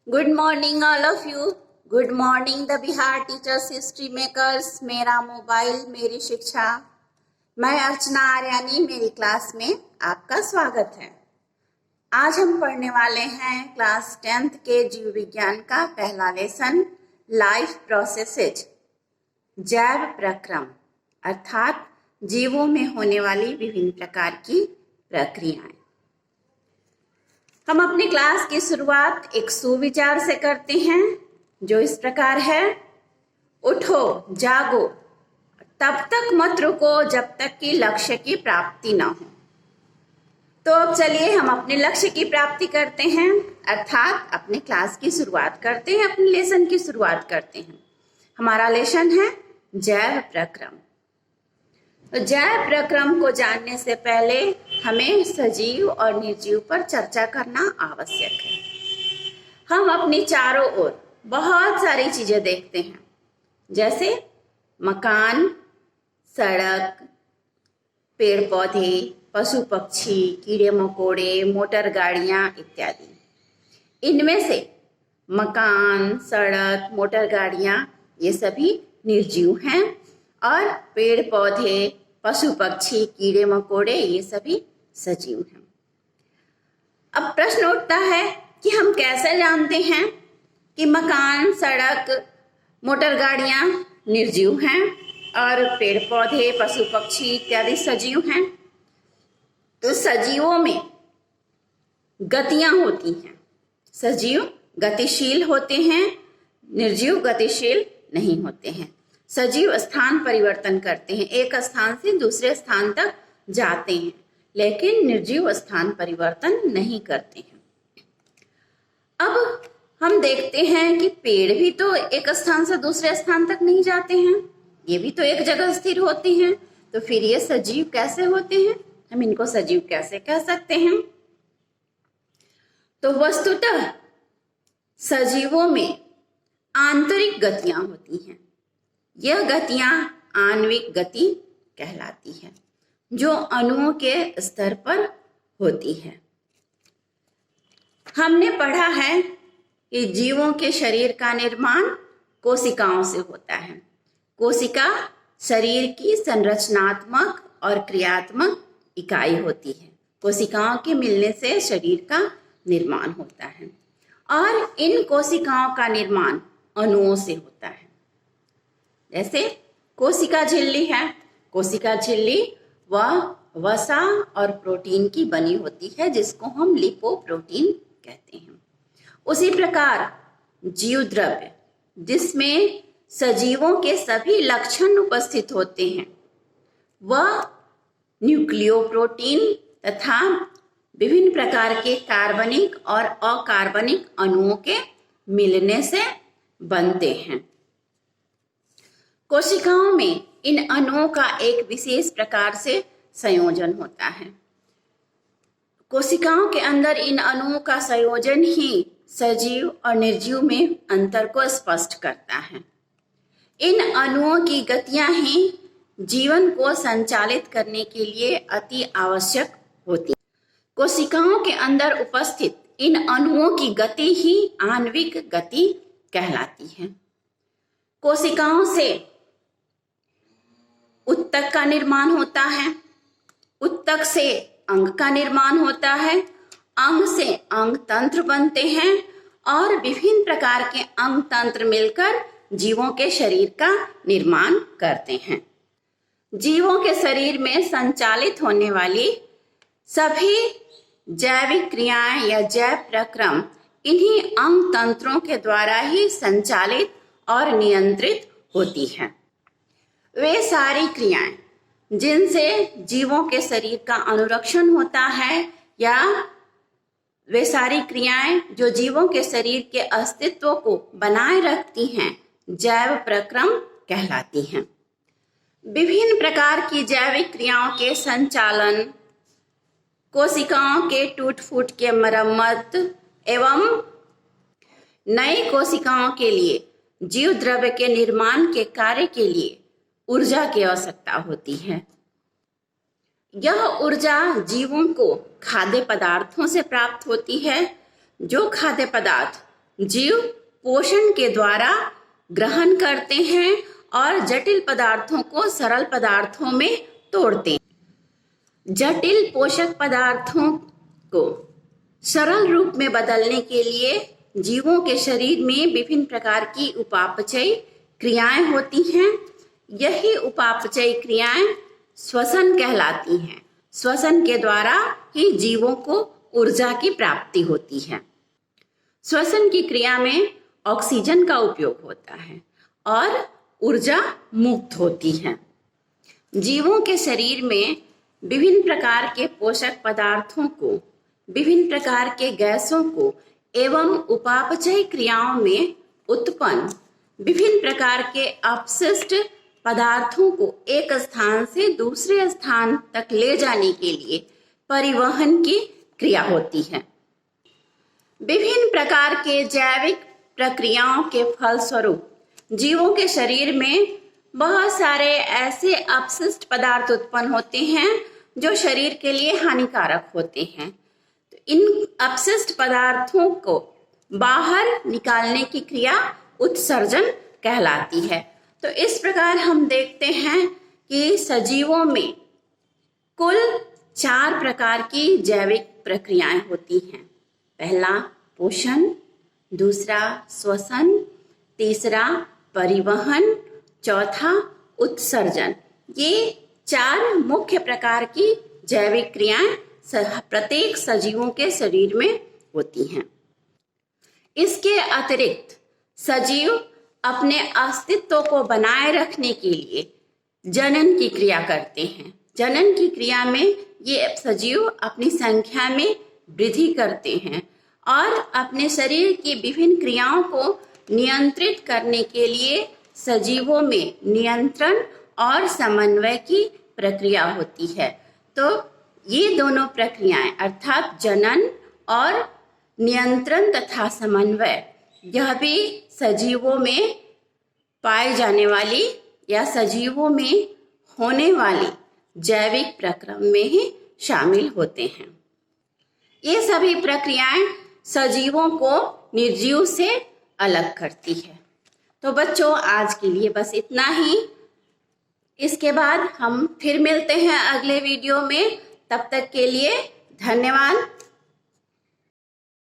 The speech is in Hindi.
Good morning all of you. Good morning the Bihar teachers history makers. मेरा मोबाइल मेरी शिक्षा। मैं अर्चना आर्यानी, मेरी क्लास में आपका स्वागत है। आज हम पढ़ने वाले हैं क्लास 10th के जीव विज्ञान का पहला लेसन, लाइफ प्रोसेसेज, जैव प्रक्रम, अर्थात जीवों में होने वाली विभिन्न प्रकार की प्रक्रियाएं। हम अपनी क्लास की शुरुआत एक सुविचार से करते हैं जो इस प्रकार है। उठो, जागो, तब तक मत रुको जब तक कि लक्ष्य की प्राप्ति ना हो। तो अब चलिए हम अपने लक्ष्य की प्राप्ति करते हैं, अर्थात अपने क्लास की शुरुआत करते हैं, अपने लेसन की शुरुआत करते हैं। हमारा लेसन है जैव प्रक्रम। तो जैव प्रक्रम को जानने से पहले हमें सजीव और निर्जीव पर चर्चा करना आवश्यक है। हम अपनी चारों ओर बहुत सारी चीजें देखते हैं, जैसे मकान, सड़क, पेड़ पौधे, पशु पक्षी, कीड़े मकोड़े, मोटर गाड़ियां इत्यादि। इनमें से मकान, सड़क, मोटर गाड़ियां ये सभी निर्जीव हैं और पेड़ पौधे, पशु पक्षी, कीड़े मकोड़े ये सभी सजीव हैं। अब प्रश्न उठता है कि हम कैसे जानते हैं कि मकान, सड़क, मोटर गाड़ियां निर्जीव हैं और पेड़ पौधे, पशु पक्षी इत्यादि सजीव हैं। तो सजीवों में गतियां होती हैं। सजीव गतिशील होते हैं, निर्जीव गतिशील नहीं होते हैं। सजीव स्थान परिवर्तन करते हैं, एक स्थान से दूसरे स्थान तक जाते हैं, लेकिन निर्जीव स्थान परिवर्तन नहीं करते हैं। अब हम देखते हैं कि पेड़ भी तो एक स्थान से दूसरे स्थान तक नहीं जाते हैं, ये भी तो एक जगह स्थिर होते हैं। तो फिर ये सजीव कैसे होते हैं? हम इनको सजीव कैसे कह सकते हैं? तो वस्तुतः सजीवों में आंतरिक गतियां होती हैं। यह गतियां आणविक गति कहलाती है, जो अणुओं के स्तर पर होती है। हमने पढ़ा है कि जीवों के शरीर का निर्माण कोशिकाओं से होता है। कोशिका शरीर की संरचनात्मक और क्रियात्मक इकाई होती है। कोशिकाओं के मिलने से शरीर का निर्माण होता है और इन कोशिकाओं का निर्माण अणुओं से होता है। जैसे कोशिका झिल्ली है। कोशिका झिल्ली वह वसा और प्रोटीन की बनी होती है, जिसको हम लिपोप्रोटीन कहते हैं। उसी प्रकार जीव द्रव्य, जिसमें सजीवों के सभी लक्षण उपस्थित होते हैं, वह न्यूक्लियोप्रोटीन तथा विभिन्न प्रकार के कार्बनिक और अकार्बनिक अणुओं के मिलने से बनते हैं। कोशिकाओं में इन अणुओं का एक विशेष प्रकार से संयोजन होता है। कोशिकाओं के अंदर इन अणुओं का संयोजन ही सजीव और निर्जीव में अंतर को स्पष्ट करता है। इन अणुओं की गतियां ही जीवन को संचालित करने के लिए अति आवश्यक होती हैं। कोशिकाओं के अंदर उपस्थित इन अणुओं की गति ही आणविक गति कहलाती है। कोशिकाओं से उत्तक का निर्माण होता है, उत्तक से अंग का निर्माण होता है, अंग से अंग तंत्र बनते हैं और विभिन्न प्रकार के अंग तंत्र मिलकर जीवों के शरीर का निर्माण करते हैं। जीवों के शरीर में संचालित होने वाली सभी जैविक क्रियाएं या जैव प्रक्रम इन्हीं अंग तंत्रों के द्वारा ही संचालित और नियंत्रित होती हैं। वे सारी क्रियाएं जिनसे जीवों के शरीर का अनुरक्षण होता है, या वे सारी क्रियाएं जो जीवों के शरीर के अस्तित्व को बनाए रखती हैं, जैव प्रक्रम कहलाती हैं। विभिन्न प्रकार की जैविक क्रियाओं के संचालन, कोशिकाओं के टूट फूट के मरम्मत एवं नई कोशिकाओं के लिए जीव द्रव्य के निर्माण के कार्य के लिए ऊर्जा की आवश्यकता होती है। यह ऊर्जा जीवों को खाद्य पदार्थों से प्राप्त होती है, जो खाद्य पदार्थ जीव पोषण के द्वारा ग्रहण करते हैं और जटिल पदार्थों को सरल पदार्थों में तोड़ते हैं। जटिल पोषक पदार्थों को सरल रूप में बदलने के लिए जीवों के शरीर में विभिन्न प्रकार की उपापचयी क्रियाएं होती हैं। यही उपापचयी क्रियाएं श्वसन कहलाती हैं। श्वसन के द्वारा ही जीवों को ऊर्जा की प्राप्ति होती है। श्वसन की क्रिया में ऑक्सीजन का उपयोग होता है और ऊर्जा मुक्त होती है। जीवों के शरीर में विभिन्न प्रकार के पोषक पदार्थों को, विभिन्न प्रकार के गैसों को एवं उपापचयी क्रियाओं में उत्पन्न विभिन्न प्रकार के अपशिष्ट पदार्थों को एक स्थान से दूसरे स्थान तक ले जाने के लिए परिवहन की क्रिया होती है। विभिन्न प्रकार के जैविक प्रक्रियाओं के फलस्वरूप जीवों के शरीर में बहुत सारे ऐसे अपशिष्ट पदार्थ उत्पन्न होते हैं जो शरीर के लिए हानिकारक होते हैं। तो इन अपशिष्ट पदार्थों को बाहर निकालने की क्रिया उत्सर्जन कहलाती है। तो इस प्रकार हम देखते हैं कि सजीवों में कुल 4 प्रकार की जैविक प्रक्रियाएं होती हैं। पहला पोषण, दूसरा श्वसन, तीसरा परिवहन, चौथा उत्सर्जन। ये 4 मुख्य प्रकार की जैविक क्रियाएं प्रत्येक सजीवों के शरीर में होती हैं। इसके अतिरिक्त सजीव अपने अस्तित्व को बनाए रखने के लिए जनन की क्रिया करते हैं। जनन की क्रिया में ये सजीव अपनी संख्या में वृद्धि करते हैं और अपने शरीर की विभिन्न क्रियाओं को नियंत्रित करने के लिए सजीवों में नियंत्रण और समन्वय की प्रक्रिया होती है। तो ये दोनों प्रक्रियाएं अर्थात जनन और नियंत्रण तथा समन्वय, यह भी सजीवों में पाए जाने वाली या सजीवों में होने वाली जैविक प्रक्रम में ही शामिल होते हैं। ये सभी प्रक्रियाएं सजीवों को निर्जीव से अलग करती है। तो बच्चों, आज के लिए बस इतना ही। इसके बाद हम फिर मिलते हैं अगले वीडियो में। तब तक के लिए धन्यवाद।